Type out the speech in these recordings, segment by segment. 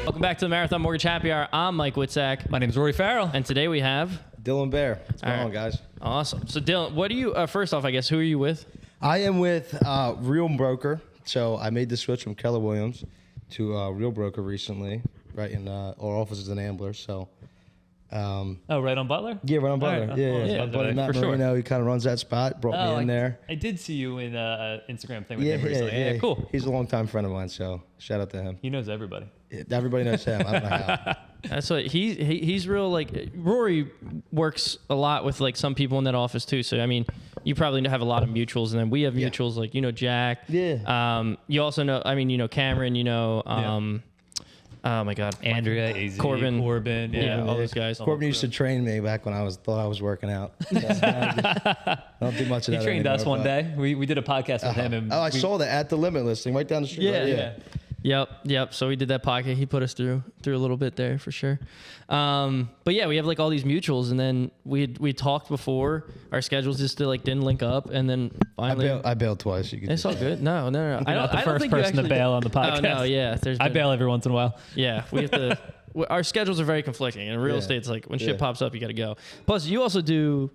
Welcome back to the Marathon Mortgage Happy Hour. I'm Mike Witzak. My name's Rory Farrell. And today we have Dylan Bear. What's going All on, right. guys? Awesome. So Dylan, what do you, first off, I guess, who are you with? I am with Real Broker. So I made the switch from Keller Williams to Real Broker recently, right in our offices in Ambler. So, Right on Butler? yeah, right on Butler. All right. Yeah. Yeah, My buddy Matt for sure. Marino, he kind of runs that spot, brought me in there. I did see you in Instagram thing with Yeah, him recently. Yeah, cool. He's a longtime friend of mine, so shout out to him. He knows everybody. Everybody knows him. I don't know how. That's what he's real, like, Rory works a lot with, like, some people in that office too. So, I mean, you probably have a lot of mutuals, and then we have mutuals, like, you know, Jack. Yeah. You also know, I mean, you know, Cameron, you know, oh my God. Andrea, AZ, Corbin. Yeah. all those guys. Corbin used to train me back when thought I was working out. I don't do much of He that trained anymore, us one but- day. We did a podcast with him. And I saw that at the Limit listing right down the street. Yeah, right? Yeah. Yep. So we did that pocket. He put us through a little bit there for sure. But yeah, we have like all these mutuals, and then we talked before. Our schedules just like didn't link up, and then finally I bailed twice. You could it's all good. No. You're not the I don't first think you person to actually bail on the podcast. Oh no, yeah. I bail every once in a while. Yeah, we have to. Our schedules are very conflicting, and real Yeah. estate's like when shit Yeah. pops up, you got to go. Plus, you also do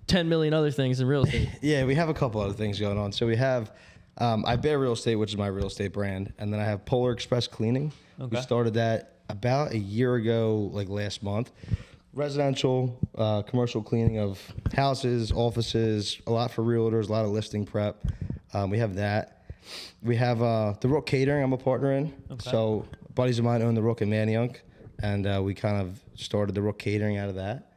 10 million other things in real estate. Yeah, we have a couple other things going on. So we have I Bear Real Estate, which is my real estate brand, and then I have Polar Express Cleaning. Okay. We started that about a year ago, like last month. Residential, commercial cleaning of houses, offices, a lot for realtors, a lot of listing prep. We have that. We have the Rook Catering I'm a partner in. Okay. So buddies of mine own the Rook in Manayunk, and we kind of started the Rook Catering out of that.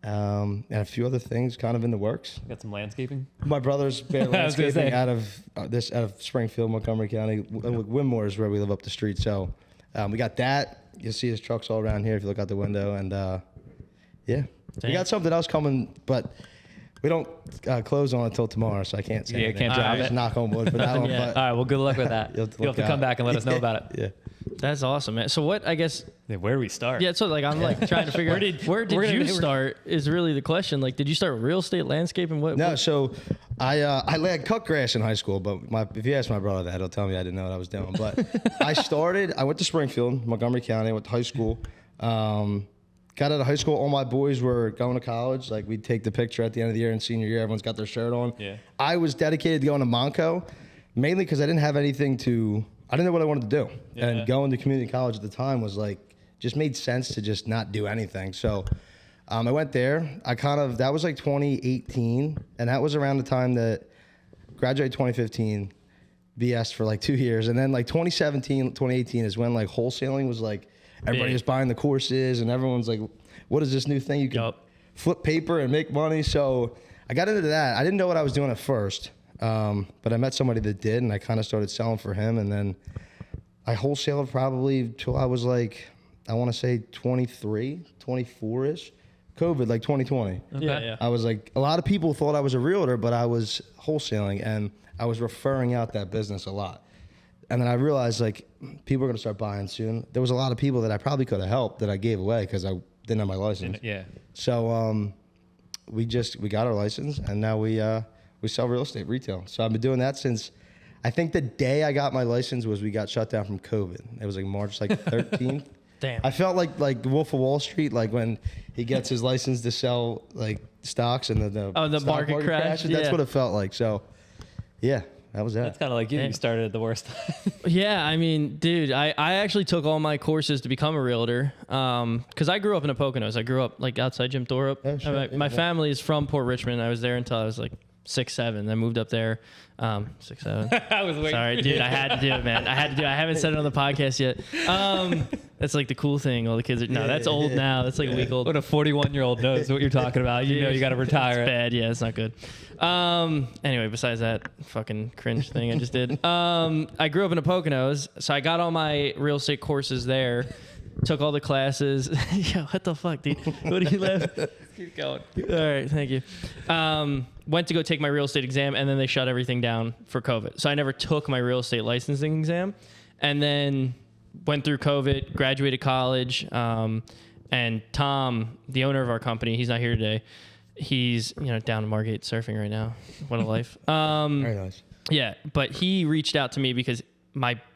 And a few other things kind of in the works. Got some landscaping. My brother's Bear I was gonna say. Landscaping out of Springfield, Montgomery County. Winmore is where we live up the street. So we got that. You'll see his trucks all around here if you look out the window. And yeah, we Damn. got something else coming, but we don't close on it until tomorrow, so I can't say Yeah, anything. can't drop Just it. knock on wood for that one. Yeah. But All right, well, good luck with that. You'll You'll have to come back and let us know about it. Yeah. That's awesome, man. So what? I guess. Yeah, where do we start? Yeah. So like I'm like trying to figure out where did you start is really the question. Like, did you start with real estate, landscaping? What? No, so I had cut grass in high school, but if you ask my brother that, he'll tell me I didn't know what I was doing. But I went to Springfield, Montgomery County, I went to high school. Got out of high school, all my boys were going to college. Like we'd take the picture at the end of the year and senior year, everyone's got their shirt on. Yeah. I was dedicated to going to Monco, mainly because I didn't have anything I didn't know what I wanted to do. Yeah. And going to community college at the time was like, just made sense to just not do anything. So I went there. That was like 2018. And that was around the time that graduated 2015, BS for like 2 years. And then like 2017, 2018 is when like wholesaling was like, everybody Big. was buying the courses and everyone's like, what is this new thing? You can Yup. flip paper and make money. So I got into that. I didn't know what I was doing at first. But I met somebody that did, and I kind of started selling for him. And then I wholesaled probably till I was like, I want to say 23, 24-ish. COVID, like 2020. Okay. Yeah. I was like, a lot of people thought I was a realtor, but I was wholesaling, and I was referring out that business a lot. And then I realized, like, people are going to start buying soon. There was a lot of people that I probably could have helped that I gave away because I didn't have my license. Yeah. So we got our license, and now we sell real estate retail. So I've been doing that since, I think the day I got my license was we got shut down from COVID. It was like March 13th. Damn. I felt like Wolf of Wall Street, like when he gets his license to sell like stocks and the the stock market crashes? That's Yeah. what it felt like. So yeah, that was That's that. kind of like you. Yeah. You started at the worst time. Yeah, I mean, dude, I actually took all my courses to become a realtor because I grew up in the Poconos. I grew up like outside Jim Thorpe. Oh, shit. My, Yeah, my yeah. family is from Port Richmond. I was there until I was like 6, 7. I moved up there. 6, 7. I was waiting. Sorry, dude. I had to do it, man. I had to do it. I haven't said it on the podcast yet. That's like the cool thing. All the kids are, no, that's old now. That's like a week old. When a 41-year-old knows what you're talking about, you know you got to retire. It's bad. Yeah, it's not good. Anyway, besides that fucking cringe thing I just did, I grew up in the Poconos, so I got all my real estate courses there. Took all the classes. Yo, what the fuck, dude? What are you laughing? Keep going. All right, thank you. Went to go take my real estate exam, and then they shut everything down for COVID. So I never took my real estate licensing exam, and then went through COVID, graduated college, and Tom, the owner of our company, he's not here today. He's down in Margate surfing right now. What a life. Very nice. Yeah, but he reached out to me because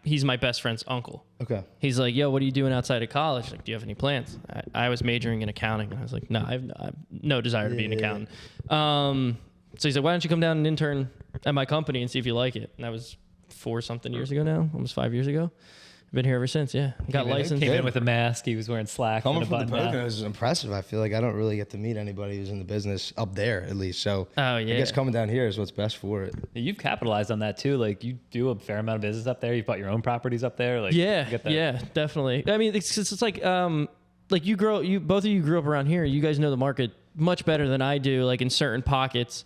he's my best friend's uncle. Okay. He's like, yo, what are you doing outside of college? Like, do you have any plans? I was majoring in accounting. And I was like, no, I have no desire to be an accountant. So he's like, why don't you come down and intern at my company and see if you like it? And that was 4-something years ago now, almost 5 years ago. I've been here ever since. Yeah, got licensed. Came in with a mask. He was wearing slacks. Coming and a from the button down. Poconos is impressive. I feel like I don't really get to meet anybody who's in the business up there, at least. So Oh, I yeah. guess coming down here is what's best for it. You've capitalized on that too. Like you do a fair amount of business up there. You've bought your own properties up there. Like Yeah, you get that. yeah, definitely. I mean, it's like both of you grew up around here. You guys know the market much better than I do. Like in certain pockets,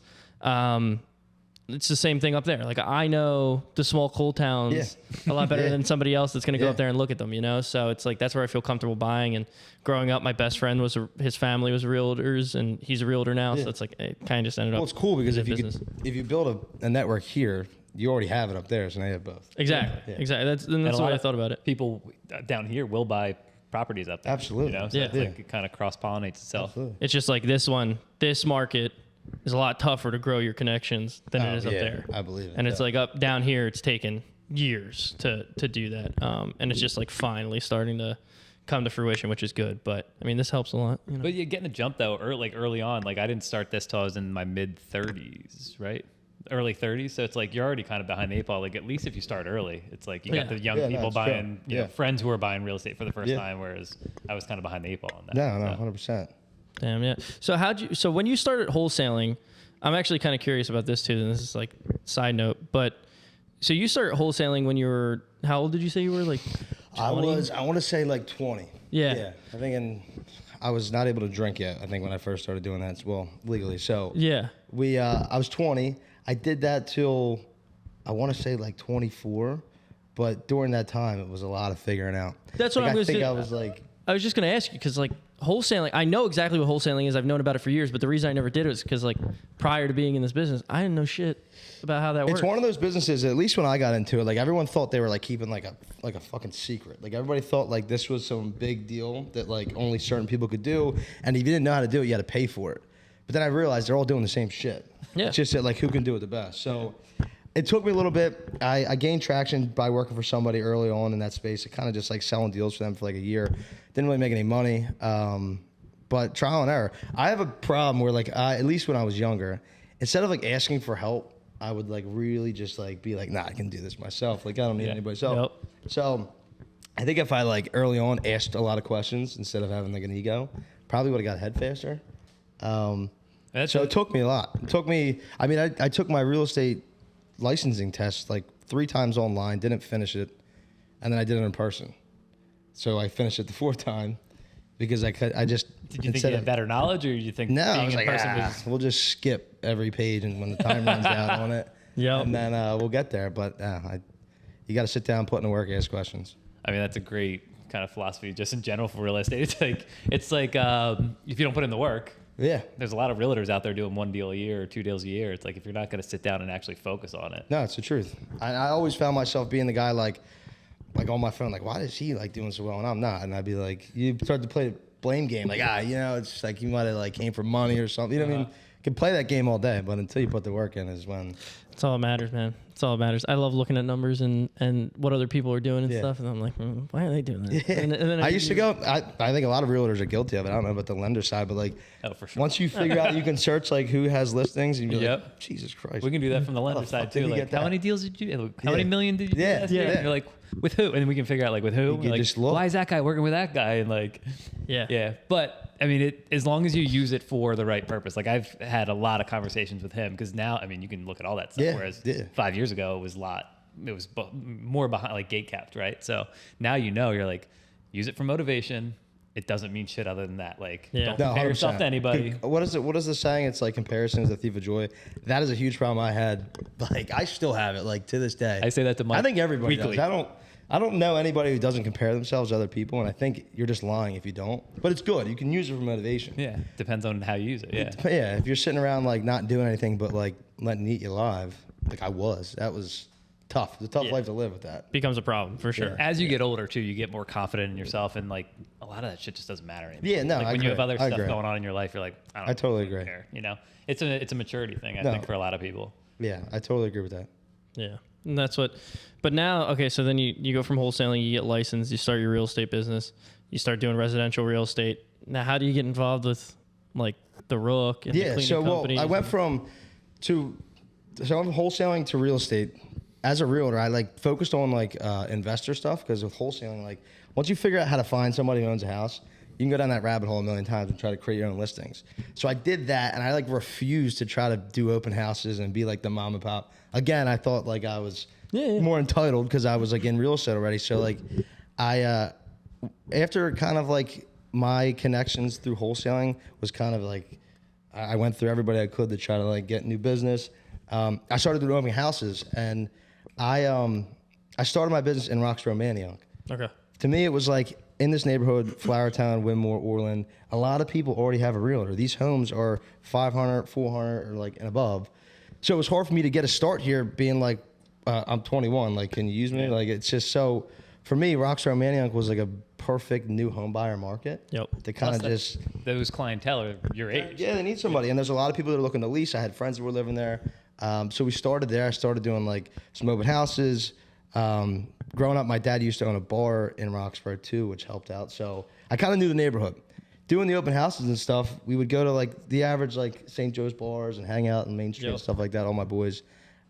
it's the same thing up there. Like I know the small coal towns a lot better Yeah. than somebody else that's going to go Yeah. up there and look at them. You know, so it's like that's where I feel comfortable buying. And growing up, my best friend his family was realtors, and he's a realtor now. So it's like it kind of just ended up. Well, it's cool because in if you business. if you build a network here, you already have it up there, so now you have both. Exactly, Yeah. exactly. That's And a the lot way I of thought about it. People down here will buy properties up there. Absolutely. You know, so Yeah. it's like it kind of cross pollinates itself. Absolutely. It's just like this market is a lot tougher to grow your connections than it is up there. I believe it. And it's yeah. like up down here, it's taken years to do that. And it's just like finally starting to come to fruition, which is good. But I mean, this helps a lot. You know? But you're getting a jump though, early on. Like I didn't start this till I was in my mid 30s, right? Early 30s. So it's like you're already kind of behind the 8 ball. Like at least if you start early, it's like you got Yeah. the young Yeah, no, people it's buying, true. you know, Yeah. friends who are buying real estate for the first Yeah. time, whereas I was kind of behind the 8 ball on that. No, So- 100%. Damn, yeah. So when you started wholesaling, I'm actually kind of curious about this too. And this is like side note, but so you started wholesaling when you were, how old did you say you were? Like 20? I want to say like 20. Yeah. I think I was not able to drink yet. I think when I first started doing that as well, legally. So Yeah. I was 20. I did that till I want to say like 24, but during that time it was a lot of figuring out. That's what Like, I'm gonna I think say. I was like, I was just going to ask you because, like, wholesaling, I know exactly what wholesaling is. I've known about it for years, but the reason I never did it was because, like, prior to being in this business, I didn't know shit about how that works. it's one of those businesses, at least when I got into it, like everyone thought they were like keeping like a fucking secret. Like everybody thought like this was some big deal that like only certain people could do. And if you didn't know how to do it, you had to pay for it. But then I realized they're all doing the same shit. Yeah. It's just that like who can do it the best. So it took me a little bit. I gained traction by working for somebody early on in that space. I kind of just like selling deals for them for like a year. Didn't really make any money. But trial and error. I have a problem where like at least when I was younger, instead of like asking for help, I would like really just like be like, nah, I can do this myself. Like I don't need Yeah. anybody's help. So I think if I like early on asked a lot of questions instead of having like an ego, probably would have got ahead faster. That's So it took me a lot. It took me, I mean, I took my real estate licensing test like 3 times online, didn't finish it, and then I did it in person. So I finished it the 4th time because I just, Did you think you had better knowledge, or did you think no, I being was in like, person was we'll just skip every page and when the time runs out on it, Yep. and then we'll get there. But you got to sit down, put in the work, ask questions. I mean, that's a great kind of philosophy just in general for real estate. It's like if you don't put in the work, Yeah. there's a lot of realtors out there doing 1 deal a year or 2 deals a year. It's like if you're not going to sit down and actually focus on it. No, it's the truth. I always found myself being the guy like on my phone, like, why is he like doing so well and I'm not? And I'd be like, you start to play the blame game, like, you know, it's like you might have like came for money or something. You know what I mean? You can play that game all day, but until you put the work in is when. That's all that matters, man. That's all that matters. I love looking at numbers and what other people are doing and Yeah. stuff. And I'm like, why are they doing that? And then I used to go. I think a lot of realtors are guilty of it. I don't know about the lender side, but like, Oh, for sure. once you figure out you can search like who has listings, and you're Yep. like, Jesus Christ. We can do that from the lender the side fuck did too. he Like, get how that? many deals did you? How Yeah. many million did you do Yeah, last year? yeah. And you're like, with who? And then we can figure out like with who. You can Like, just look. why is that guy working with that guy? And like, Yeah. yeah. But I mean, as long as you use it for the right purpose. Like I've had a lot of conversations with him because now, I mean, you can look at all that stuff. Yeah, Whereas yeah. 5 years ago, it was more behind, like gate capped, right? So now you're like, use it for motivation. It doesn't mean shit other than that. Like, Yeah. don't No, compare yourself 100%. to anybody. What is it? What is the saying? It's like comparison is the thief of joy. That is a huge problem I had. Like I still have it. Like to this day. I say that to Mike I think everybody weekly. does. I don't know anybody who doesn't compare themselves to other people, and I think you're just lying if you don't. But it's good. You can use it for motivation. Yeah, depends on how you use it. Yeah. But yeah, if you're sitting around like not doing anything but like letting it eat you alive, like I was, that was tough. It's a tough Yeah. life to live with that. Becomes a problem for sure. As you get older too, you get more confident in yourself, and like a lot of that shit just doesn't matter anymore. Yeah, no, like I when you have agree. other I stuff agree. going on in your life, you're like, I totally fucking agree. care. You know, it's a maturity thing. I No. think for a lot of people. Yeah, I totally agree with that. Yeah. And that's what. But now, okay, so then you go from wholesaling, you get licensed, you start your real estate business, you start doing residential real estate. Now, how do you get involved with like the Rook and the Yeah, cleaning so companies? I went from wholesaling to real estate. As a realtor, I like focused on like investor stuff, because with wholesaling, like once you figure out how to find somebody who owns a house, you can go down that rabbit hole a million times and try to create your own listings. So I did that, and I like refused to try to do open houses and be like the mom and pop. Again, I thought like I was more entitled because I was like in real estate already. So like I after kind of like my connections through wholesaling was kind of like I went through everybody I could to try to like get new business. I started doing open houses, and I started my business in Roxborough, Manayunk. Okay. To me, it was like in this neighborhood, Flowertown, Winmore, Orland, a lot of people already have a realtor. These homes are 500, 400, or like and above. So it was hard for me to get a start here, being like, I'm 21. Like, can you use me? Like, it's just so. For me, Roxborough, Manayunk was like a perfect new home buyer market. Yep. To kind of Plus just. those clientele are your age. Yeah, they need somebody, and there's a lot of people that are looking to lease. I had friends that were living there, so we started there. I started doing like some open houses. Growing up, my dad used to own a bar in Roxborough too, which helped out. So I kind of knew the neighborhood. Doing the open houses and stuff, we would go to like the average like St. Joe's bars and hang out in Main Street and stuff like that. All my boys,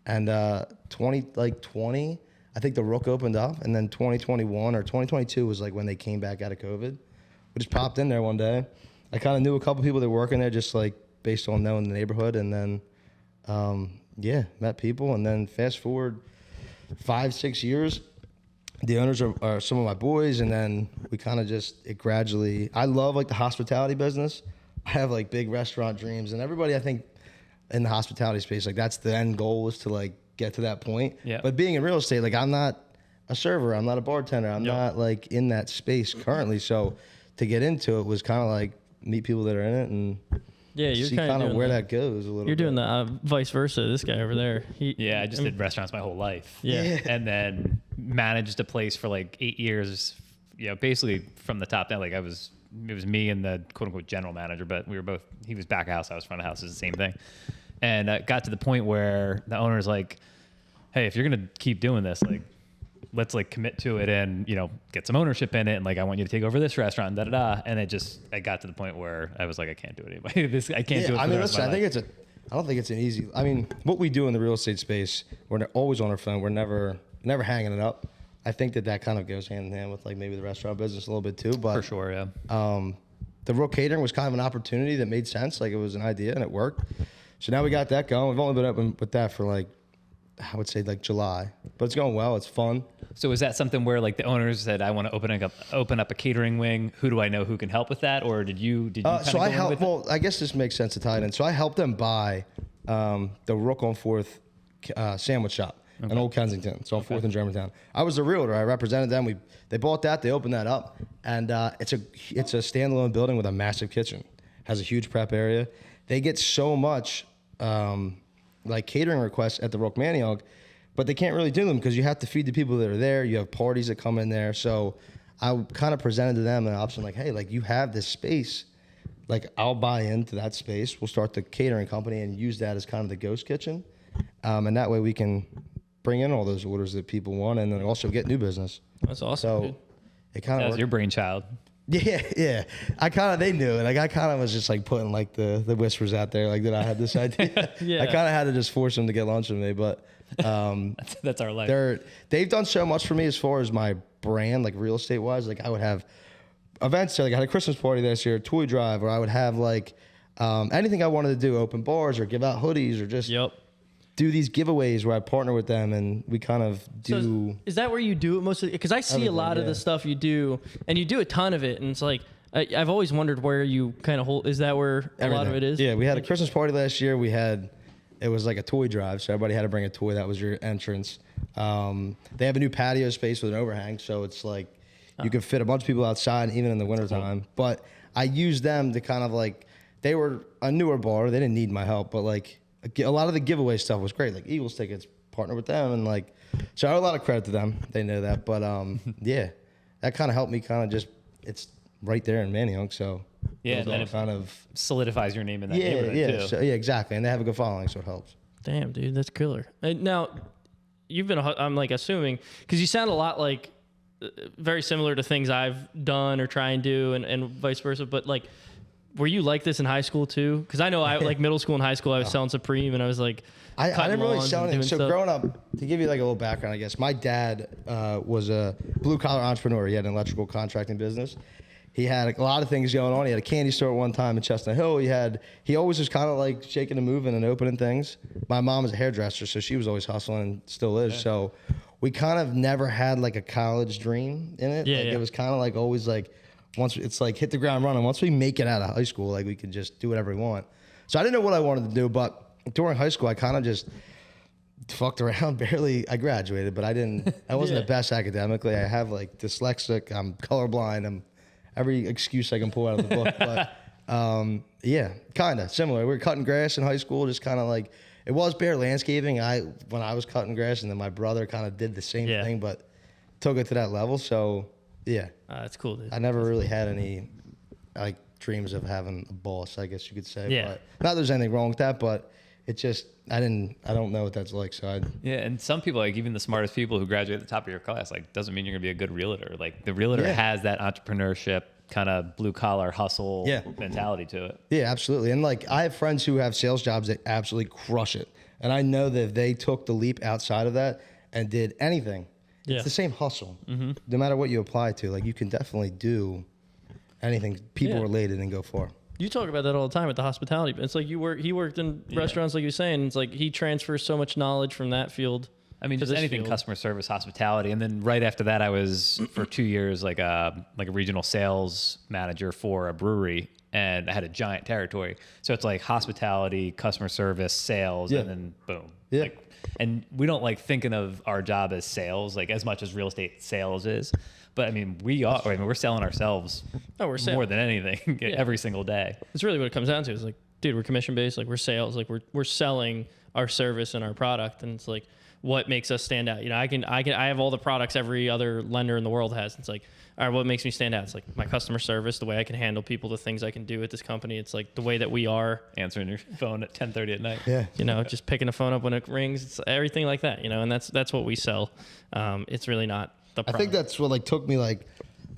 and 2020, I think the Rook opened up, and then 2021 or 2022 was like when they came back out of COVID. We just popped in there one day. I kind of knew a couple people that were working there, just like based on knowing the neighborhood, and then met people, and then fast forward 5-6 years, the owners are some of my boys, and then we kind of just it gradually. I love like the hospitality business. I have like big restaurant dreams, and everybody I think in the hospitality space, like that's the end goal, is to like get to that point. Yeah. But being in real estate, like I'm not a server, I'm not a bartender, I'm not like in that space currently. So to get into it was kind of like meet people that are in it and Yeah, you're see kind of where that goes a little. You're bit. doing the vice versa. This guy over there. Yeah, I just did restaurants my whole life. Yeah. And then managed a place for like 8 years, basically from the top down. Like it was me and the quote unquote general manager, but we were both, he was back of house, I was front of house, it's the same thing. And got to the point where the owner's like, hey, if you're going to keep doing this, like, let's like commit to it and, get some ownership in it. And like, I want you to take over this restaurant, and And I got to the point where I was like, I can't do it anymore. I can't do it. I mean, listen, I don't think it's an easy. I mean, what we do in the real estate space, we're always on our phone. We're never hanging it up. I think that kind of goes hand in hand with like maybe the restaurant business a little bit too. But For sure, yeah. The Rook Catering was kind of an opportunity that made sense. Like it was an idea and it worked. So now we got that going. We've only been open with that for like, I would say like July, but it's going well. It's fun. So is that something where like the owners said, I want to open up a catering wing? Who do I know who can help with that? Or did you So I helped. Well, I guess this makes sense to tie it in. So I helped them buy the Rook on 4th sandwich shop in Old Kensington. It's on 4th and Germantown. I was the realtor. I represented them. They bought that. They opened that up, and it's a standalone building with a massive kitchen. Has a huge prep area. They get so much like catering requests at the Rook Manayunk, but they can't really do them because you have to feed the people that are there. You have parties that come in there. So I kind of presented to them an option like, hey, like you have this space, like I'll buy into that space. We'll start the catering company and use that as kind of the ghost kitchen. And that way we can bring in all those orders that people want and then also get new business. That's awesome. So Dude. it kind That of was your brainchild. Yeah. They knew it. Like I kind of was just like putting like the whispers out there, like that I had this idea. Yeah. I kind of had to just force them to get lunch with me, but That's our life. they've done so much for me as far as my brand, like real estate wise. Like I would have events, like I had a Christmas party this year, a toy drive, or I would have like anything I wanted to do, open bars or give out hoodies or just do these giveaways where I partner with them and we kind of do. So is that where you do it mostly? Because I see a lot of the stuff you do, and you do a ton of it, and it's like I've always wondered where you kind of hold. Is that where a lot of it is? Yeah, we had a Christmas party last year. It was like a toy drive, so everybody had to bring a toy. That was your entrance. They have a new patio space with an overhang, so it's like you can fit a bunch of people outside, even in the wintertime. But I used them to kind of like, they were a newer bar. They didn't need my help, but like a lot of the giveaway stuff was great. Like Eagles tickets, partner with them, and like, so I owe a lot of credit to them. They know that, but yeah, that kind of helped me kind of just, it's right there in Manayunk, so Yeah, it and then all it kind of solidifies your name in that neighborhood too. So, yeah, exactly, and they have a good following, so it helps. Damn, dude, that's killer. And now, you've been, I'm like assuming, because you sound a lot like very similar to things I've done or try and do and vice versa. But like, were you like this in high school too? Because I know I like middle school and high school, I was selling Supreme and I was like, I cutting didn't really lawns sell and anything. doing So stuff. growing up, to give you like a little background, I guess, my dad was a blue collar entrepreneur. He had an electrical contracting business. He had a lot of things going on. He had a candy store at one time in Chestnut Hill. He always was kind of like shaking and moving and opening things. My mom was a hairdresser, so she was always hustling and still is. So we kind of never had like a college dream in it. Yeah, Like, yeah. it was kind of like always like, once it's like hit the ground running. Once we make it out of high school, like we could just do whatever we want. So I didn't know what I wanted to do, but during high school, I kind of just fucked around. Barely, I graduated, but I wasn't Yeah. the best academically. I have like dyslexic. I'm colorblind. I'm every excuse I can pull out of the book. But yeah, kind of similar. We were cutting grass in high school, just kind of like it was bare landscaping. When I was cutting grass, and then my brother kind of did the same Yeah. thing, but took it to that level. So yeah, That's cool, dude. I never really had any like dreams of having a boss, I guess you could say. Yeah. But not that there's anything wrong with that, but it just I don't know what that's like. So I Yeah, and some people, like even the smartest people who graduate at the top of your class, like doesn't mean you're gonna be a good realtor. Like the realtor Yeah. has that entrepreneurship kind of blue collar hustle Yeah. mentality to it. Yeah, absolutely. And like I have friends who have sales jobs that absolutely crush it. And I know that if they took the leap outside of that and did anything, Yeah. it's the same hustle. No matter what you apply to, like you can definitely do anything people Yeah. related and go for. You talk about that all the time with the hospitality. It's like he worked in restaurants, like you were saying. It's like he transfers so much knowledge from that field. I mean, to just this anything field. customer service, hospitality, and then right after that, I was for 2 years like a regional sales manager for a brewery, and I had a giant territory. So it's like hospitality, customer service, sales, Yeah. and then boom. Yeah. Like, and we don't like thinking of our job as sales, like as much as real estate sales is. But I mean, we're selling ourselves Oh, we're selling. more than anything every single day. It's really what it comes down to. It's like, dude, we're commission based. Like we're sales. Like we're selling our service and our product. And it's like, what makes us stand out? You know, I have all the products every other lender in the world has. It's like, all right, what makes me stand out? It's like my customer service, the way I can handle people, the things I can do at this company. It's like the way that we are, Answering your phone at 10:30 at night. Yeah. you know, just picking the phone up when it rings. It's everything like that, you know, and that's what we sell. It's really not the I product. think that's what like took me like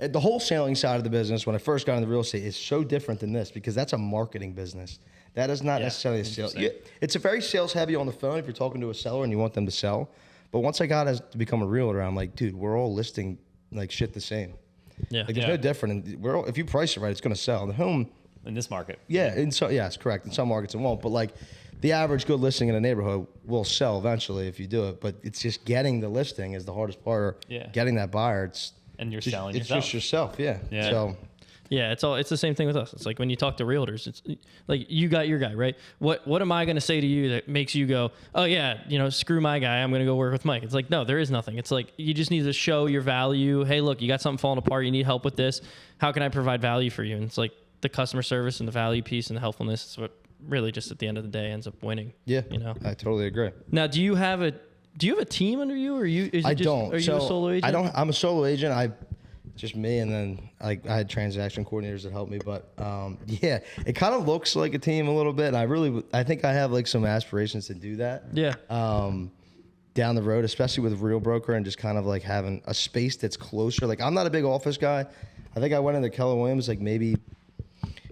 the wholesaling side of the business when I first got into real estate is so different than this because that's a marketing business. That is not necessarily a sales. interesting. It's a very sales heavy on the phone if you're talking to a seller and you want them to sell. But once I got to become a realtor, I'm like, dude, we're all listing like shit the same. yeah. Like there's no different. And we're all, if you price it right, it's going to sell. The home, In this market. yeah, it's correct. In some markets it won't, but like the average good listing in a neighborhood will sell eventually if you do it. But it's just getting the listing is the hardest part. Or Yeah. getting that buyer. It's And you're just, selling it's yourself. just yourself. Yeah. Yeah. So Yeah, it's the same thing with us. It's like when you talk to realtors, it's like you got your guy, right? What am I going to say to you that makes you go, "Oh yeah, you know, screw my guy. I'm going to go work with Mike." It's like, no, there is nothing. It's like you just need to show your value. Hey, look, you got something falling apart. You need help with this. How can I provide value for you? And it's like the customer service and the value piece and the helpfulness is what really just at the end of the day ends up winning. yeah, You know. I totally agree. Now, do you have a team under you, or is it I just, don't. Are you so a solo agent? I don't. I'm a solo agent. Just me, and then I had transaction coordinators that helped me. But yeah, it kind of looks like a team a little bit. I think I have like some aspirations to do that. Yeah. Down the road, especially with Real Broker and just kind of like having a space that's closer. Like I'm not a big office guy. I think I went into Keller Williams like maybe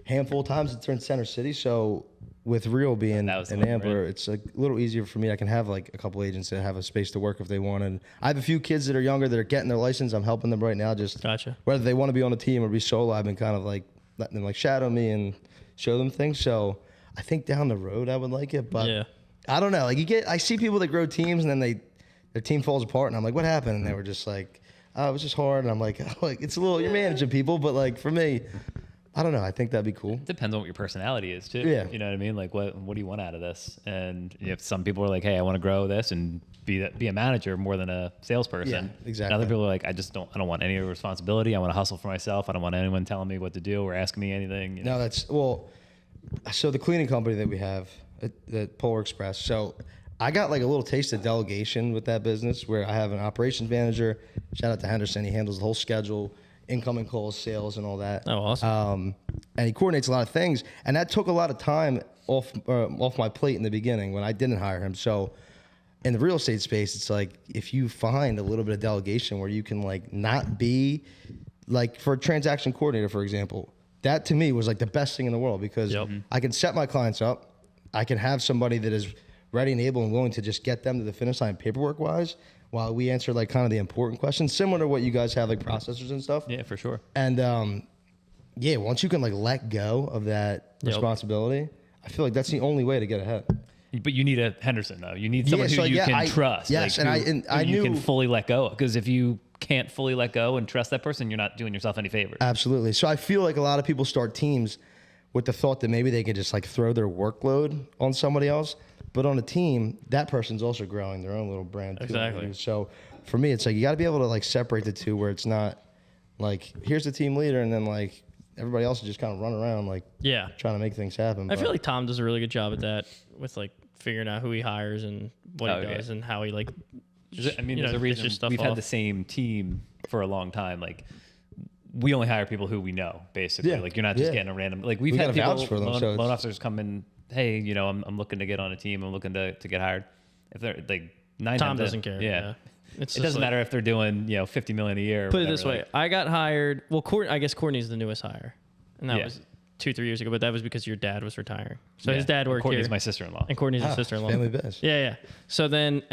handful of times to turn Center City. So with Real being That was the in one, Ambler, right? it's like a little easier for me. I can have like a couple agents that have a space to work if they wanted. I have a few kids that are younger that are getting their license. I'm helping them right now. Just Gotcha. whether they want to be on a team or be solo, I've been kind of like letting them like shadow me and show them things. So I think down the road I would like it, but Yeah. I don't know. Like I see people that grow teams and then their team falls apart, and I'm like, what happened? And they were just like, oh, it was just hard. And I'm like, it's a little, you're managing people, but like for me, I don't know. I think that'd be cool. Depends on what your personality is too. Yeah. You know what I mean? Like what do you want out of this? And if some people are like, hey, I want to grow this and be a manager more than a salesperson. Yeah, exactly. And other people are like, I don't want any responsibility. I want to hustle for myself. I don't want anyone telling me what to do or asking me anything. You know? No, that's so the cleaning company that we have at Polar Express. So I got like a little taste of delegation with that business where I have an operations manager. Shout out to Henderson. He handles the whole schedule, incoming calls, sales, and all that. Oh, awesome. And he coordinates a lot of things. And that took a lot of time off my plate in the beginning when I didn't hire him. So in the real estate space, it's like if you find a little bit of delegation where you can like not be like for a transaction coordinator, for example, that to me was like the best thing in the world because I can set my clients up. I can have somebody that is ready and able and willing to just get them to the finish line paperwork wise while we answer like kind of the important questions, similar to what you guys have like processors and stuff. Yeah, for sure. And yeah, once you can like let go of that responsibility, I feel like that's the only way to get ahead. But you need a Henderson though. You need someone who you can trust. Yes, like, and I you knew can fully let go. Because if you can't fully let go and trust that person, you're not doing yourself any favors. Absolutely. So I feel like a lot of people start teams with the thought that maybe they can just like throw their workload on somebody else. But on a team, that person's also growing their own little brand too. Exactly. So for me, it's like you got to be able to like separate the two, where it's not like here's the team leader and then like everybody else is just kind of running around like trying to make things happen. I feel like Tom does a really good job at that with like figuring out who he hires and what he does and how he like. I mean, there's a reason we've had the same team for a long time. Like, we only hire people who we know, basically. Like, you're not just getting a random. Like, we've had people, for them, loan officers come in. Hey, you know, I'm looking to get on a team. I'm looking to get hired. If they're like Tom doesn't care. Yeah. It doesn't matter if they're doing $50 million a year. Put it this way: I got hired. Well, I guess Courtney's the newest hire, and that was 2-3 years ago. But that was because your dad was retiring. So his dad worked Courtney's here. my sister-in-law, and Courtney's his sister-in-law. Family biz. Yeah. So then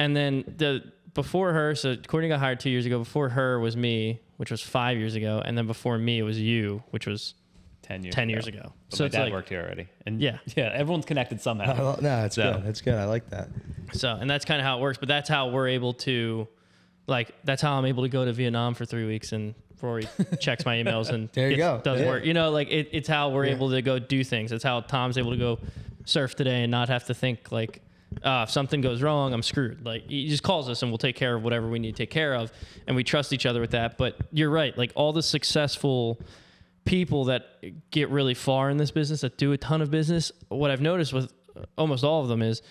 before her, so Courtney got hired 2 years ago. Before her was me, which was 5 years ago, and then before me it was you, which was 10 years ago. But so my dad worked here already, and everyone's connected somehow. No, it's good. It's good. I like that. So, and that's kind of how it works. But that's how we're able to, like, that's how I'm able to go to Vietnam for 3 weeks and Rory checks my emails and does work. You know, like it's how we're able to go do things. It's how Tom's able to go surf today and not have to think like, if something goes wrong, I'm screwed. Like, he just calls us and we'll take care of whatever we need to take care of, and we trust each other with that. But you're right, like all the successful people that get really far in this business, that do a ton of business, what I've noticed with almost all of them is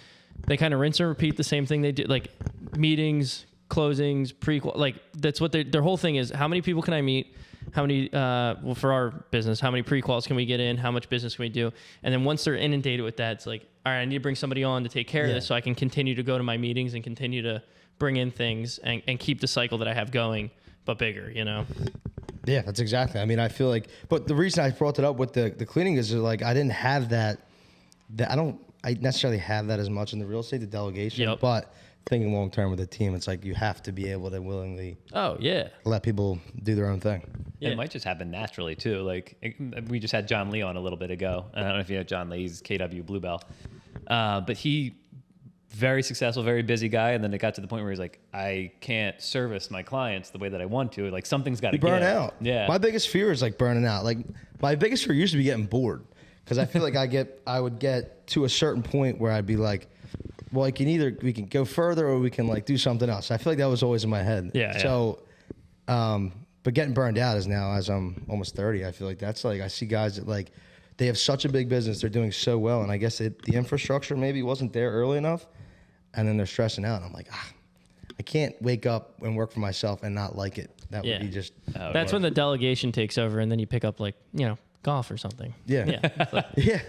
they kind of rinse and repeat the same thing they do, like meetings, closings, like that's what their whole thing is. How many people can I meet? How many, for our business, how many pre-quals can we get in? How much business can we do? And then once they're inundated with that, it's like, all right, I need to bring somebody on to take care of this so I can continue to go to my meetings and continue to bring in things and keep the cycle that I have going, but bigger, you know? Yeah, that's exactly. I mean, I feel like, but the reason I brought it up with the cleaning is like, I didn't have that I necessarily have that as much in the real estate, the delegation, but thinking long term with the team, it's like you have to be able to willingly let people do their own thing. Yeah. It might just happen naturally too. Like we just had John Lee on a little bit ago. I don't know if you know John Lee, he's KW Bluebell. But he very successful, very busy guy, and then it got to the point where he's like, I can't service my clients the way that I want to. Like something's got to burn out. Yeah. My biggest fear is like burning out. Like my biggest fear used to be getting bored, because I feel like I would get to a certain point where I'd be like, well, we can go further or we can like do something else. I feel like that was always in my head. Yeah. So, but getting burned out is now, as I'm almost 30, I feel like that's like, I see guys that like, they have such a big business, they're doing so well, and I guess the infrastructure maybe wasn't there early enough, and then they're stressing out. And I'm like, I can't wake up and work for myself and not like it. That would be just. That's when the delegation takes over, and then you pick up like, golf or something. Yeah.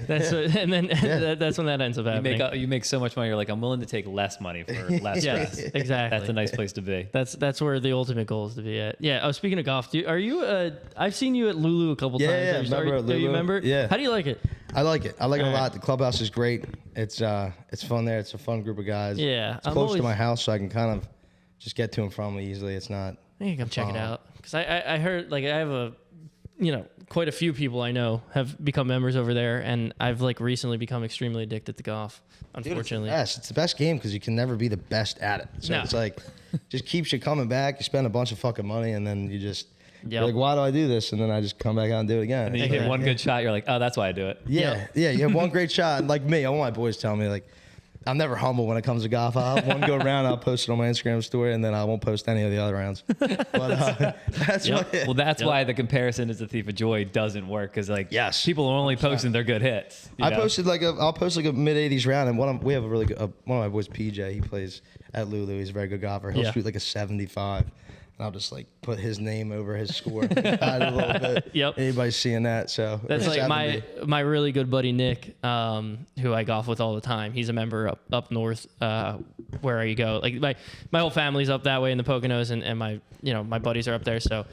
That's when that ends up happening. You make so much money. You're like, I'm willing to take less money for less stress. Exactly. That's a nice place to be. That's where the ultimate goal is to be at. Yeah. Oh, speaking of golf, I've seen you at Lulu a couple times. Yeah. Do you remember? Yeah. How do you like it? I like it. I like it a lot. The clubhouse is great. It's fun there. It's a fun group of guys. Yeah. It's close to my house, so I can kind of just get to and from easily. It's not. I think come check it out, because I heard, like, I have quite a few people I know have become members over there, and I've like recently become extremely addicted to golf, unfortunately. Dude, it's the best game because you can never be the best at it. So it's like, just keeps you coming back. You spend a bunch of fucking money, and then you just, you're like, why do I do this? And then I just come back out and do it again. And then you hit one good shot, you're like, oh, that's why I do it. Yeah. You have one great shot. Like me, all my boys tell me, like, I'm never humble when it comes to golf. I'll have one go around, I'll post it on my Instagram story, and then I won't post any of the other rounds. But that's Well, that's why the comparison as a thief of joy doesn't work, because like people are only posting their good hits. I'll post like a mid-80s round, and we have a really good one of my boys, PJ. He plays at Lulu. He's a very good golfer. He'll shoot like a 75. And I'll just like put his name over his score, hide it a little bit. Anybody's seeing that, so that's like my really good buddy Nick, who I golf with all the time. He's a member up north. where you go. Like my whole family's up that way in the Poconos, and my my buddies are up there, so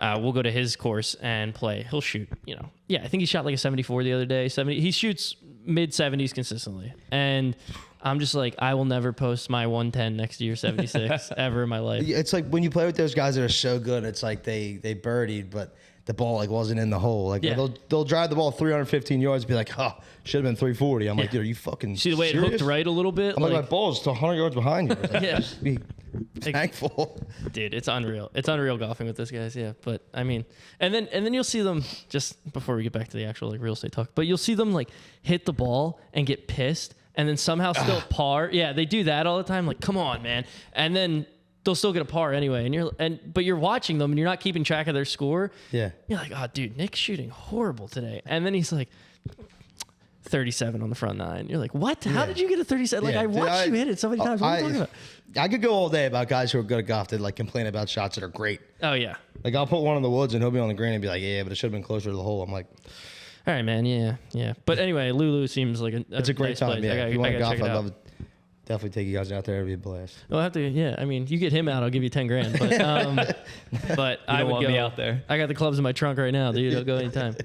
we'll go to his course and play. He'll shoot, I think he shot like a 74 the other day. 70. He shoots mid 70s consistently, and I'm just like, I will never post my 110 next to your 76 ever in my life. It's like when you play with those guys that are so good, it's like they birdied, but the ball like wasn't in the hole. Like they'll drive the ball 315 yards and be like, oh, should have been 340. I'm like, dude, are you fucking see the way serious? it hooked right a little bit? I'm like my ball's still 100 yards behind you. Like, Yeah. just be thankful. Dude, it's unreal. It's unreal golfing with this guys. Yeah, but I mean, and then you'll see them, just before we get back to the actual like real estate talk, but you'll see them like hit the ball and get pissed, and then somehow still par. Yeah, they do that all the time. Like, come on, man. And then they'll still get a par anyway. But you're watching them and you're not keeping track of their score. Yeah. You're like, oh, dude, Nick's shooting horrible today. And then he's like 37 on the front nine. You're like, what? How did you get a 37? Like, Yeah, I dude, watched you hit it so many times. What are you talking about? I could go all day about guys who are good at golf that like complain about shots that are great. Oh, yeah. Like I'll put one in the woods and he'll be on the green and be like, yeah, but it should have been closer to the hole. I'm like, All right, man. Yeah. But anyway, Lulu seems like it's a great nice time. place. Yeah, I if you want to gotta golf, check it I'd out. love it. Definitely take you guys out there. It'd be a blast. I'll have to. Yeah, I mean, you get him out, I'll give you 10 grand. But but I don't would want go me out there. I got the clubs in my trunk right now, dude. I'll go anytime.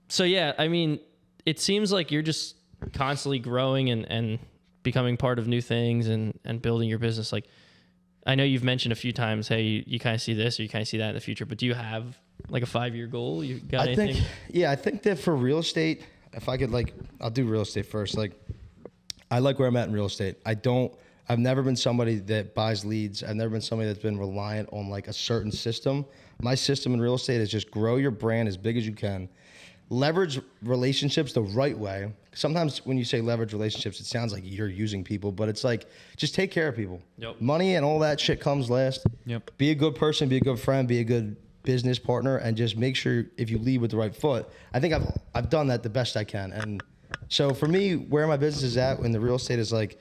So yeah, I mean, it seems like you're just constantly growing and becoming part of new things and building your business. Like, I know you've mentioned a few times, hey, you kind of see this or you kind of see that in the future. But do you have like a 5-year goal? You got anything? I think that for real estate, if I could I'll do real estate first. Like, I like where I'm at in real estate. I've never been somebody that buys leads. I've never been somebody that's been reliant on like a certain system. My system in real estate is just grow your brand as big as you can. Leverage relationships the right way. Sometimes when you say leverage relationships, it sounds like you're using people, but it's like, just take care of people. Yep. Money and all that shit comes last. Yep. Be a good person, be a good friend, be a good business partner, and just make sure if you lead with the right foot. I think I've done that the best I can. And so for me, where my business is at in the real estate is like,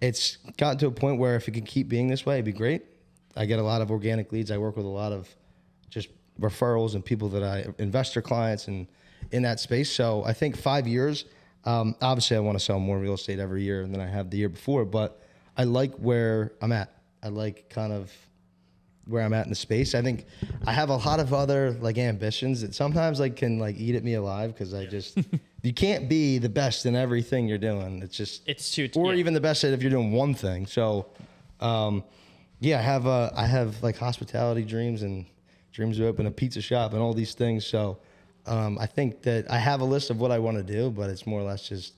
it's gotten to a point where if it can keep being this way, it'd be great. I get a lot of organic leads. I work with a lot of just referrals and people that investor clients and in that space. So I think 5 years, obviously I want to sell more real estate every year than I have the year before, but I like where I'm at. I like kind of where I'm at in the space. I think I have a lot of other like ambitions that sometimes like can like eat at me alive because I just you can't be the best in everything you're doing. It's too or even the best at if you're doing one thing. So I have like hospitality dreams and dreams to open a pizza shop and all these things. So I think that I have a list of what I want to do, but it's more or less just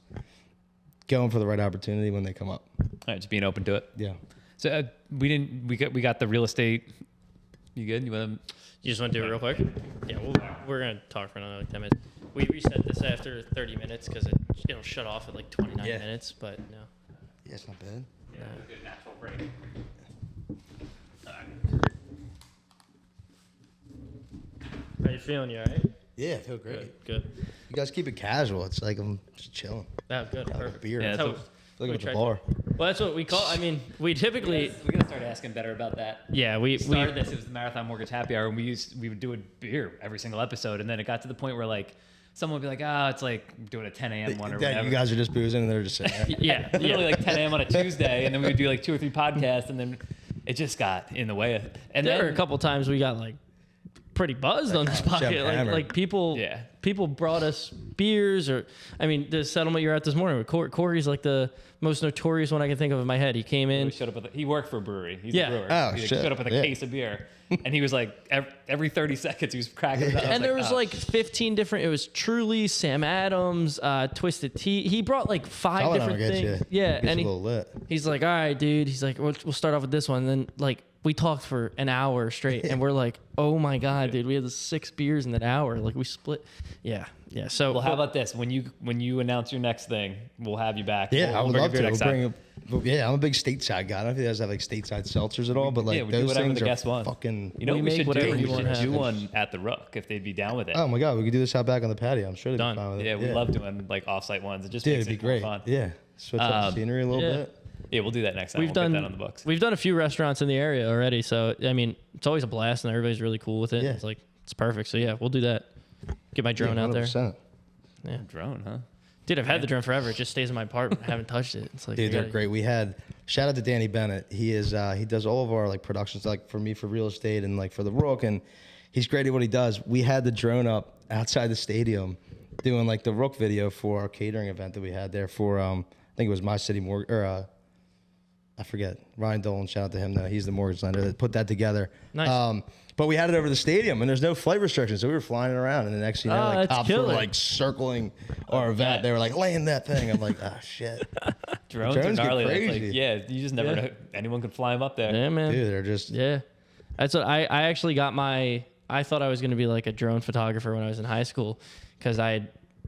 going for the right opportunity when they come up. All right, just being open to it. Yeah. So we got the real estate. You good? You want to? You just want to do it real quick? Yeah, we're going to talk for another like 10 minutes. We reset this after 30 minutes because it'll shut off at like 29 minutes, but no. Yeah, it's not bad. Yeah, good natural break. How you feeling? You all right? Yeah, I feel great. Good. You guys keep it casual. It's like I'm just chilling. Oh, good. Got a Perfect. beer. Yeah, That's that's how- what- Looking at we the tried bar. Well, that's what we call. I mean, we typically. We gotta start asking better about that. Yeah, we Started this. It was the Marathon Mortgage Happy Hour, and we would do a beer every single episode, and then it got to the point where like someone would be like, it's like doing a 10 a.m. one or That whatever. you guys are just boozing and they're just sitting there. Yeah, Literally like 10 a.m. on a Tuesday, and then we would do like 2 or 3 podcasts, and then it just got in the way. And there then were a couple times we got like pretty buzzed on this pocket. hammered. Like people, Yeah. people brought us beers, or I mean, the settlement you're at this morning with Corey's like the most notorious one I can think of in my head. He came in. he showed up with he worked for a brewery. He's Yeah. a brewer. Oh, he shit. showed up with a Yeah. case of beer, and he was like every 30 seconds he was cracking it up. I And there like, was oh. like 15 different. It was Truly, Sam Adams, Twisted Tea. He brought like 5 Solid different will get things. you. Yeah, Gets and you a little lit. he's like, "All right, dude." He's like, "We'll start off with this one." And then like we talked for an hour straight, and we're like, "Oh my god, dude, we had the 6 beers in that hour." Like we split. Yeah. So Well, how about this? When you announce your next thing, we'll have you back. Yeah, We'll I would bring a love beer to. next We'll time. I'm a big stateside guy. I don't know if you guys have like stateside seltzers at all, but like Yeah, we do those whatever things the are guests want. fucking. You know, We what we make should whatever do. you We wanna should do have. one at the Rook if they'd be down with it. Oh my god, we could do this out back on the patio. I'm sure they'd Done. be fine with it. Yeah, we love doing like offsite ones. It just Dude, makes it'd be it more great. fun. Yeah, switch up the scenery a little Yeah. bit. Yeah, we'll do that next time. we've We'll done get that on the books. We've done a few restaurants in the area already. So I mean, it's always a blast, and everybody's really cool with it. Yeah. It's like it's perfect. So yeah, we'll do that. Get my drone out there. 100%. Yeah. Drone, huh? Dude, I've had the drone forever. It just stays in my apartment. I haven't touched it. It's like, Dude, they're great. We had shout out to Danny Bennett. He is he does all of our like productions, like for me for real estate and like for the Rook, and he's great at what he does. We had the drone up outside the stadium doing like the Rook video for our catering event that we had there for I think it was My City Mortgage or I forget, Ryan Dolan. Shout out to him though. He's the mortgage lender that put that together. Nice. But we had it over the stadium, and there's no flight restrictions, so we were flying it around. And the next thing you know, like that's cops were killer. like circling our event. They were like laying that thing. I'm like, oh shit, Drones Drones are get gnarly. That's crazy. like, yeah, you just never know. Anyone could fly them up there. Yeah, man. dude, they're just Yeah. That's what I actually got I thought I was going to be like a drone photographer when I was in high school because I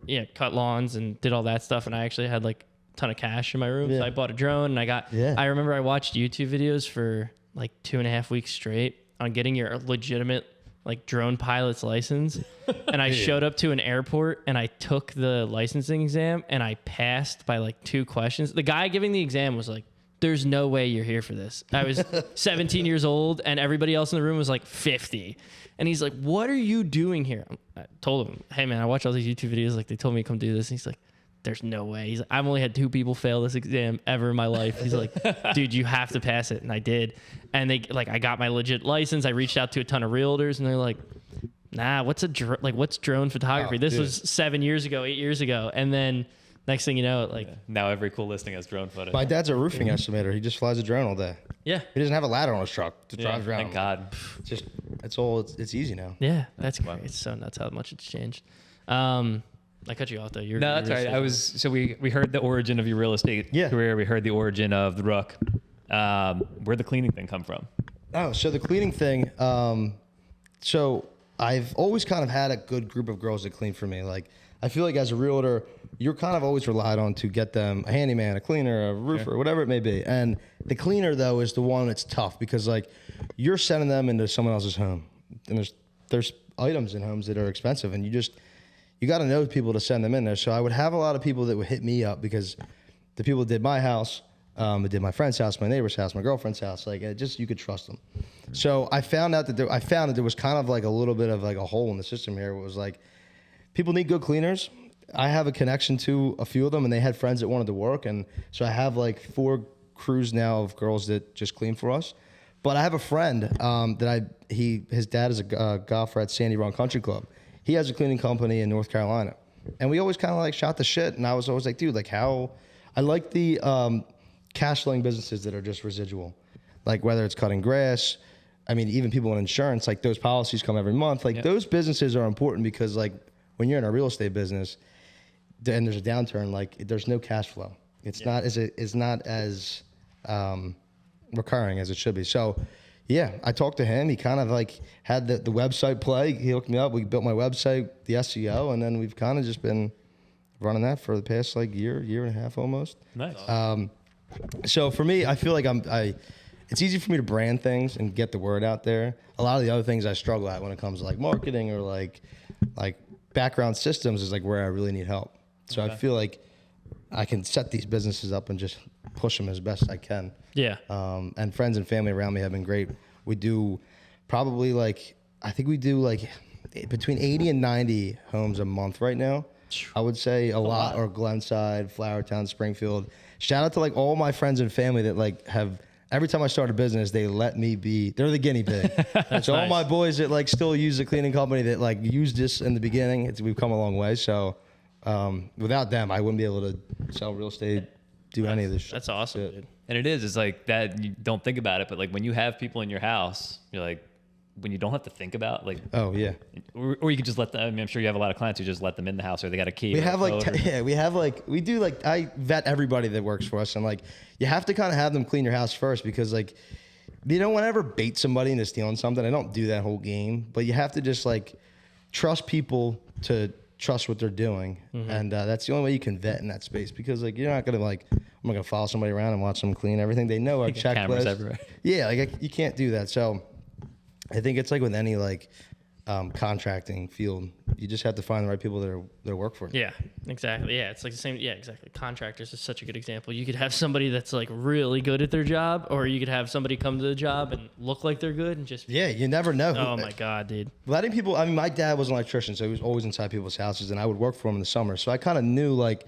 had cut lawns and did all that stuff. And I actually had like a ton of cash in my room. Yeah. So I bought a drone and I remember I watched YouTube videos for like 2.5 weeks straight on getting your legitimate like drone pilot's license. And I showed up to an airport and I took the licensing exam and I passed by like 2 questions. The guy giving the exam was like, there's no way you're here for this. I was 17 years old and everybody else in the room was like 50. And he's like, what are you doing here? I told him, hey man, I watch all these YouTube videos. Like they told me to come do this. And he's like, there's no way. He's like, I've only had 2 people fail this exam ever in my life. He's like, dude, you have to pass it. And I did. And they like, I got my legit license. I reached out to a ton of realtors and they're like, nah, what's drone photography? Oh, this dude. was 7 years ago, 8 years ago. And then next thing you know, like, Now every cool listing has drone footage. My dad's a roofing estimator. He just flies a drone all day. yeah. He doesn't have a ladder on his truck to drive around. Thank God. Just it's easy now. Yeah, that's great. It's so nuts how much it's changed. I cut you off though. No, that's right. We heard the origin of your real estate career. We heard the origin of the Rook. Where'd the cleaning thing come from? Oh, so the cleaning thing. So I've always kind of had a good group of girls that clean for me. Like I feel like as a realtor, you're kind of always relied on to get them a handyman, a cleaner, a roofer, whatever it may be. And the cleaner though is the one that's tough because like you're sending them into someone else's home, and there's items in homes that are expensive, and you got to know people to send them in there. So I would have a lot of people that would hit me up because the people that did my house, that did my friend's house, my neighbor's house, my girlfriend's house, like you could trust them. So I found out that there was kind of like a little bit of like a hole in the system here. It was like people need good cleaners. I have a connection to a few of them, and they had friends that wanted to work, and so I have like 4 crews now of girls that just clean for us. But I have a friend his dad is a golfer at Sandy Run Country Club. He has a cleaning company in North Carolina, and we always kind of like shot the shit. And I was always like, dude, like how I like the cash flowing businesses that are just residual, like whether it's cutting grass. I mean, even people in insurance, like those policies come every month. Like those businesses are important because like when you're in a real estate business and there's a downturn, like there's no cash flow. It's not as recurring as it should be. So yeah, I talked to him. He kind of like had the website play. He hooked me up. We built my website, the SEO, and then we've kind of just been running that for the past like year and a half almost. Nice. So for me, I feel like it's easy for me to brand things and get the word out there. A lot of the other things I struggle at when it comes to like marketing or like background systems is like where I really need help. So I feel like I can set these businesses up and just push them as best I can. Yeah. And friends and family around me have been great. We do probably I think we do like between 80 and 90 homes a month right now. I would say a lot. Or Glenside, Flowertown, Springfield. Shout out to like all my friends and family that like have, every time I start a business, they let me be, they're the guinea pig. So all my boys that like still use the cleaning company that like used this in the beginning, we've come a long way. So without them, I wouldn't be able to sell real estate, do any of this shit. That's awesome, dude. And it's like that. You don't think about it, but like when you have people in your house, you're like, when you don't have to think about like, Oh yeah. or you could just let them. I mean, I'm sure you have a lot of clients who just let them in the house, or they got a key. We or a have like, code or- we do like, I vet everybody that works for us, and like, you have to kind of have them clean your house first because like, you don't want to ever bait somebody into stealing something. I don't do that whole game, but you have to just like trust people to trust what they're doing. And that's the only way you can vet in that space because like, you're not going to like, I'm not going to follow somebody around and watch them clean everything. They know our cameras checklist. everywhere. Yeah. Like you can't do that. So I think it's like with any like contracting field, you just have to find the right people that work for you. Yeah, exactly. Yeah, it's like the same. Yeah, exactly. Contractors is such a good example. You could have somebody that's like really good at their job, or you could have somebody come to the job and look like they're good and just. Yeah, you never know. Oh my God, dude. Letting people, I mean, my dad was an electrician, so he was always inside people's houses, and I would work for him in the summer. So I kind of knew, like,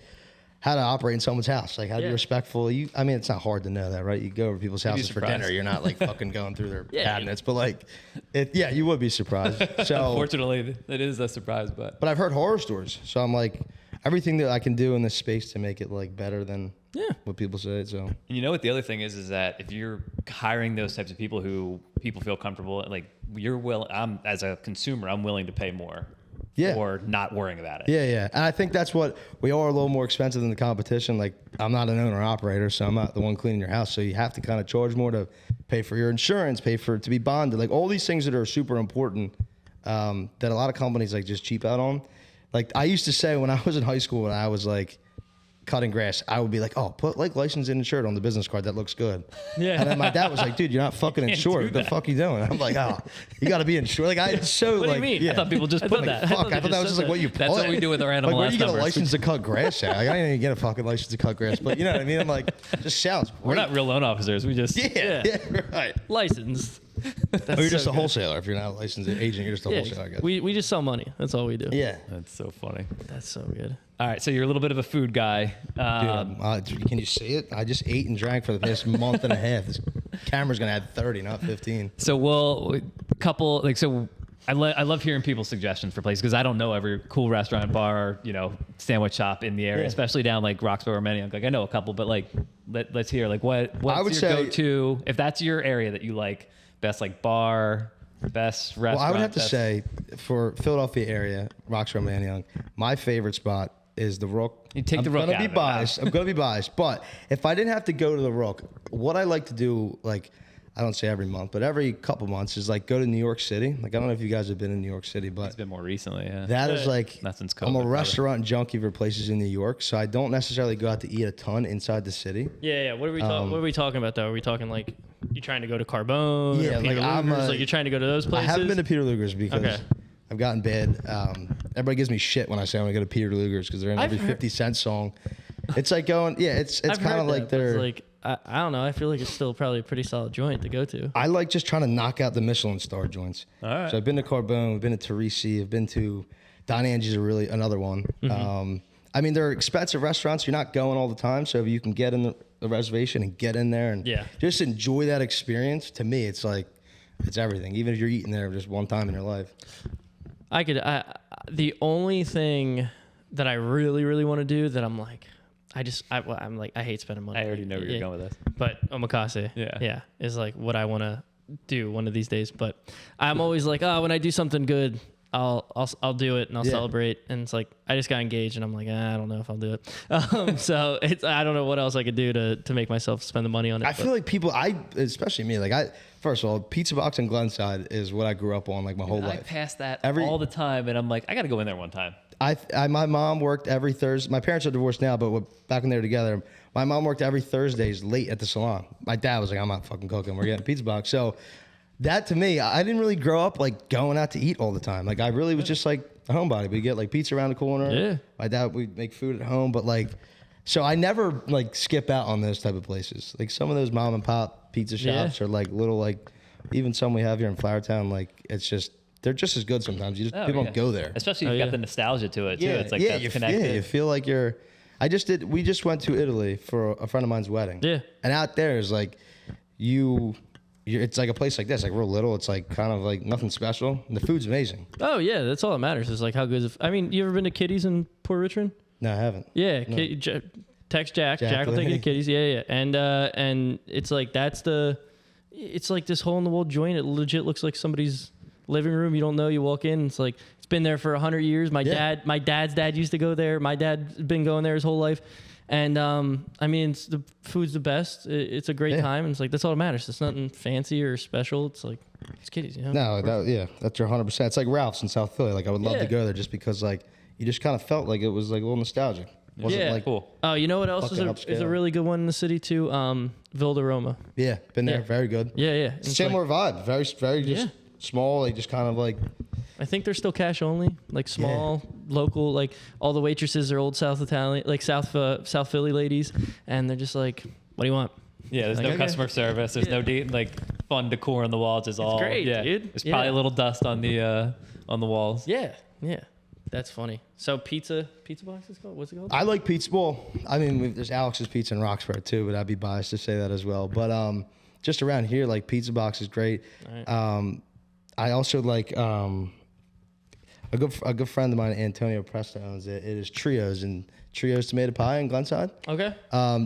how to operate in someone's house, like how to be Yeah. respectful. I mean, it's not hard to know that, right? You go over people's houses for surprised. dinner, you're not like fucking going through their Yeah. cabinets, but like, you would be surprised. So, Unfortunately, it is a surprise, but but I've heard horror stories, so I'm like, everything that I can do in this space to make it like better than what people say. So And you know what the other thing is that if you're hiring those types of people who people feel comfortable, like I'm as a consumer, I'm willing to pay more Yeah. for not worrying about it. yeah, and I think that's what we are, a little more expensive than the competition. Like, I'm not an owner operator, so I'm not the one cleaning your house. So you have to kind of charge more to pay for your insurance, pay for it to be bonded, like all these things that are super important that a lot of companies like just cheap out on. Like I used to say when I was in high school, when I was like cutting grass, I would be like, oh, put like license and insured on the business card. That looks good. Yeah. And then my dad was like, dude, you're not fucking insured. What the fuck you doing? I'm like, oh, you got to be insured. Like I so What do like, you mean? yeah. I thought people just I put thought that. that- Fuck, I they thought that was just said like what you put. That's what we do with our animal Like, where do you get a numbers. license to cut grass at? Like, I didn't even get a fucking license to cut grass, but you know what I mean? I'm like, it just sounds great. We're not real loan officers. We just Yeah, right. Licensed. Or you're just so a wholesaler. If you're not a licensed agent, you're just a wholesaler, I guess. we just sell money. That's all we do. Yeah. That's so funny. That's so good. All right, so you're a little bit of a food guy. Can you see it? I just ate and drank for the past month and a half. This camera's gonna add 30, not 15. So I love hearing people's suggestions for places because I don't know every cool restaurant, bar, sandwich shop in the area, Yeah. especially down like Roxborough or Manayunk. Like I know a couple, but like let's hear like what's I would your say- go-to if that's your area that you like, best like bar, best restaurant. Well, I would have to best- say, for Philadelphia area, Roxborough, Manayunk, my favorite spot is the Rook. You take I'm the Rook gonna out be of it. biased. I'm gonna be biased. But if I didn't have to go to the Rook, what I like to do, like, I don't say every month, but every couple months, is like go to New York City. Like, I don't know if you guys have been in New York City, but It's been more recently, yeah. that is like, Not since I'm COVID, a probably. restaurant junkie for places in New York, so I don't necessarily go out to eat a ton inside the city. Yeah. What are we talking about though? Are we talking like you trying to go to Carbone? Yeah, or Peter like, I'm Luger's? a- Like you're trying to go to those I places? haven't been to Peter Luger's because Okay. I've gotten bad. Everybody gives me shit when I say I'm gonna go to Peter Luger's because they're in every I've heard- 50 Cent song. It's like going, yeah, it's I've kind heard of like that, but it's they're. like I don't know. I feel like it's still probably a pretty solid joint to go to. I like just trying to knock out the Michelin star joints. All right. So I've been to Carbone, I've been to Teresi, I've been to Don Angie's, another one. I mean, they're expensive restaurants. You're not going all the time, so if you can get in the reservation and get in there and Yeah. just enjoy that experience, to me, it's like it's everything. Even if you're eating there just one time in your life. The only thing that I really, really want to do that I'm like, I'm like, I hate spending money. I already know where you're going with this. But omakase, Yeah. is like what I want to do one of these days. But I'm always like, when I do something good, I'll do it and I'll Yeah. celebrate. And it's like I just got engaged and I'm like, I don't know if I'll do it. So I don't know what else I could do to make myself spend the money on it. I feel like people, especially me, like first of all, Pizza Box in Glenside is what I grew up on like my whole I life. pass that Every- all the time, and I'm like, I got to go in there one time. My mom worked every Thursday. My parents are divorced now, but back when they were together, my mom worked every Thursdays late at the salon. My dad was like, I'm not fucking cooking. We're getting Pizza Box. So that to me, I didn't really grow up like going out to eat all the time. Like I really was just like a homebody. We'd get like pizza around the corner. Yeah. My dad, we'd make food at home, but like, so I never like skip out on those type of places. Like some of those mom and pop pizza shops Yeah. are like little, like even some we have here in Flourtown, like it's just, they're just as good sometimes. Oh, People yeah. don't go there. Especially if Oh, you've yeah. got the nostalgia to it, too. It's like that's you, connected. you feel like you're. We just went to Italy for a friend of mine's wedding. Yeah. And out there is like, it's like a place like this, like real little. It's like kind of like nothing special. And the food's amazing. Oh yeah, that's all that matters. Is like how good. You ever been to Kitty's in Port Richmond? No, I haven't. Yeah, No. text Jack. Jack will take you to Kitty's. Yeah. And it's like it's like this hole in the wall joint. It legit looks like somebody's living room. You don't know. You walk in. It's like it's been there for 100 years. My Yeah. dad's dad used to go there. My dad's been going there his whole life. And I mean, the food's the best. It's a great Yeah. time. And it's like that's all that matters. It's nothing fancy or special. It's like it's Kitty's. You know. No, that's your 100%. It's like Ralph's in South Philly. Like I would love Yeah. to go there just because like you just kind of felt like it was like a little nostalgic. It wasn't Yeah. like Cool. Oh, you know what else is Fucking is a upscale. really good one in the city too? Vilda Roma. yeah, been there, Yeah. very good. Yeah. It's Similar vibe, very just Yeah. small. Like just kind of like I think they're still cash only, like small, local. Like all the waitresses are old South Italian, like South Philly ladies, and they're just like, "What do you want?" Yeah, there's Like, no okay. customer service. There's no fun decor on the walls. It's all great, yeah. dude. There's Yeah. probably a little dust on the walls. Yeah. That's funny. So pizza box is called? What's it called? I like pizza. Well, I mean, there's Alex's Pizza in Roxbury too, but I'd be biased to say that as well. But just around here, like Pizza Box is great. Right. I also like a good friend of mine, Antonio Presta, owns it. It is Trios Tomato Pie in Glenside. Okay.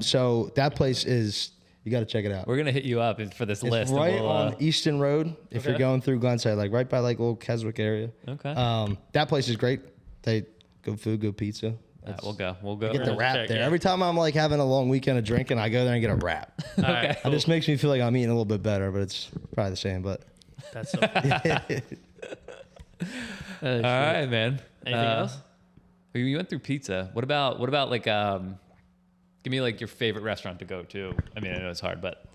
So that place is, you got to check it out. We're gonna hit you up for this It's list. and right we'll, on Easton Road if Okay. you're going through Glenside, like right by like little Keswick area. Okay. That place is great. They good food, good pizza. We'll go. We'll go. Get the Check, wrap there. yeah. Every time I'm like having a long weekend of drinking, I go there and get a wrap. All right. It Cool. just makes me feel like I'm eating a little bit better, but it's probably the same. But That's so funny. All right, man. Anything else? You went through pizza. What about like give me like your favorite restaurant to go to? I mean, I know it's hard, but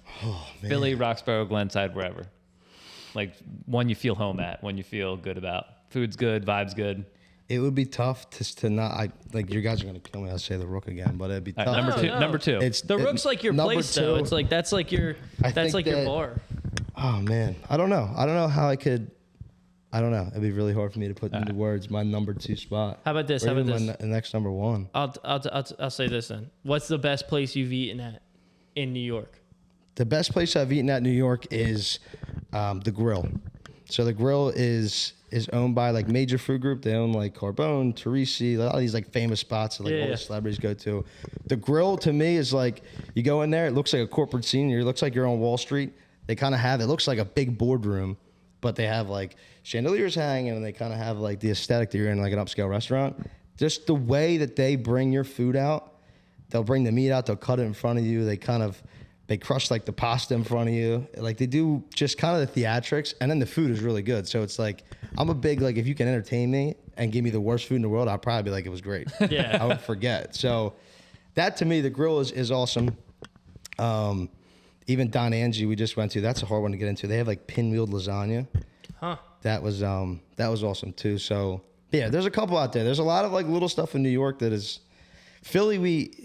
Philly, Roxborough, Glenside, wherever. Like one you feel home at, one you feel good about. Food's good, vibes good. it would be tough to not. Like you guys are gonna kill me. I'll say the Rook again, but it'd be All tough. right, number No, two. no. Number two. It's The Rook's like your number place, though. two. It's like that's like your I think your that- bar. Oh man, I don't know. I don't know how I could. I don't know. It'd be really hard for me to put into words my number 2 spot. How about this? Or How about even this? my next number 1. I'll say this then. What's the best place you've eaten at in New York? The best place I've eaten at New York is the Grill. So the Grill is owned by like Major Food Group. They own like Carbone, Teresi, a lot of these like famous spots that like all Yeah. the celebrities go to. The Grill to me is like you go in there, it looks like a corporate scene. It looks like you're on Wall Street. They kind of have it looks like a big boardroom, but they have like chandeliers hanging and they kind of have like the aesthetic that you're in like an upscale restaurant. Just the way that they bring your food out, they'll bring the meat out, they'll cut it in front of you. They crush like the pasta in front of you. Like they do just kind of the theatrics, and then the food is really good. So it's like I'm a big like if you can entertain me and give me the worst food in the world, I'll probably be like it was great. Yeah. I would forget. So that to me, the Grill is awesome. Even Don Angie we just went to, that's a hard one to get into. They have like pinwheeled lasagna. Huh. That was awesome too. So yeah, there's a couple out there. There's a lot of like little stuff in New York that is Philly.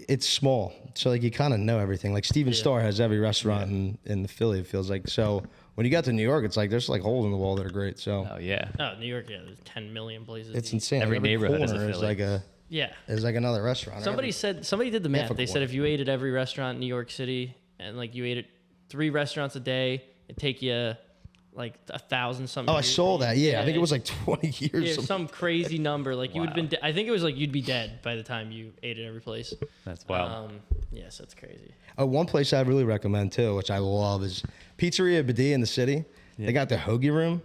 It's small, so like you kind of know everything. Like Steven Starr has every restaurant in the Philly. It feels like so. When you get to New York, it's like there's like holes in the wall that are great. So Oh yeah. Oh, New York, yeah, there's 10 million places. it's to eat. insane. Every neighborhood is a corner Philly. Yeah. is like another restaurant. Somebody did the math. a They said corner. if you ate at every restaurant in New York City and like you ate at 3 restaurants a day, it'd take you like 1,000 something. Oh, I years saw to eat. that. Yeah, I think it was like 20 years. Yeah, something. some crazy number. Like you would Wow. been. I think it was like you'd be dead by the time you ate at every place. That's wild. Yes, that's crazy. One place I really recommend too, which I love, is Pizzeria Badie in the city. They got the hoagie room.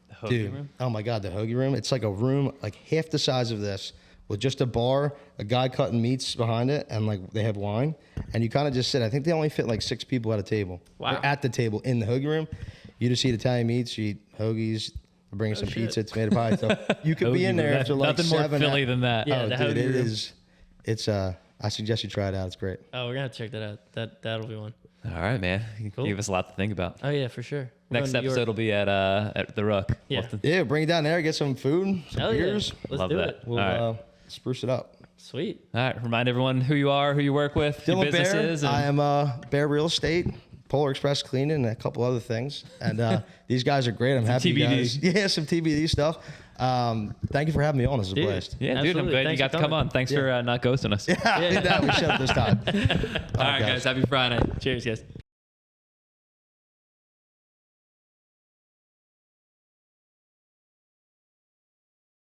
The hoagie Dude, room? oh my God, the hoagie room. It's like a room like half the size of this with just a bar, a guy cutting meats behind it, and like they have wine. And you kind of just sit. I think they only fit like 6 people at a table. Wow. Or at the table in the hoagie room. You just eat Italian meats, you eat hoagies, bring some shit. pizza, tomato pie. So you could be Hoagie in there room. after like Nothing more 7 Philly than that. Yeah, Oh, the dude, hoagie it room. is. It's I suggest you try it out. It's great. Oh, we're gonna have to check that out. That'll be one. All right, man. You Cool. gave us a lot to think about. Oh yeah, for sure. Next Going to New episode York. will be at the Rook. Yeah. We'll have to- Yeah, bring it down there, get some food, some Hell yeah. beers. Let's Love do that. it. We'll All right. spruce it up. Sweet. All right. Remind everyone who you are, who you work with, your Dylan Bear. businesses. I am Bear Real Estate, Polar Express Cleaning, and a couple other things. And these guys are great. I'm happy you TBD. guys. Yeah, some TBD stuff. Thank you for having me on. This is a Dude. blast. Yeah, dude. I'm Absolutely. glad you Thanks got for to come coming. on. Thanks for not ghosting us. Yeah, we should have this time. All right, guys. Happy Friday. Cheers, guys.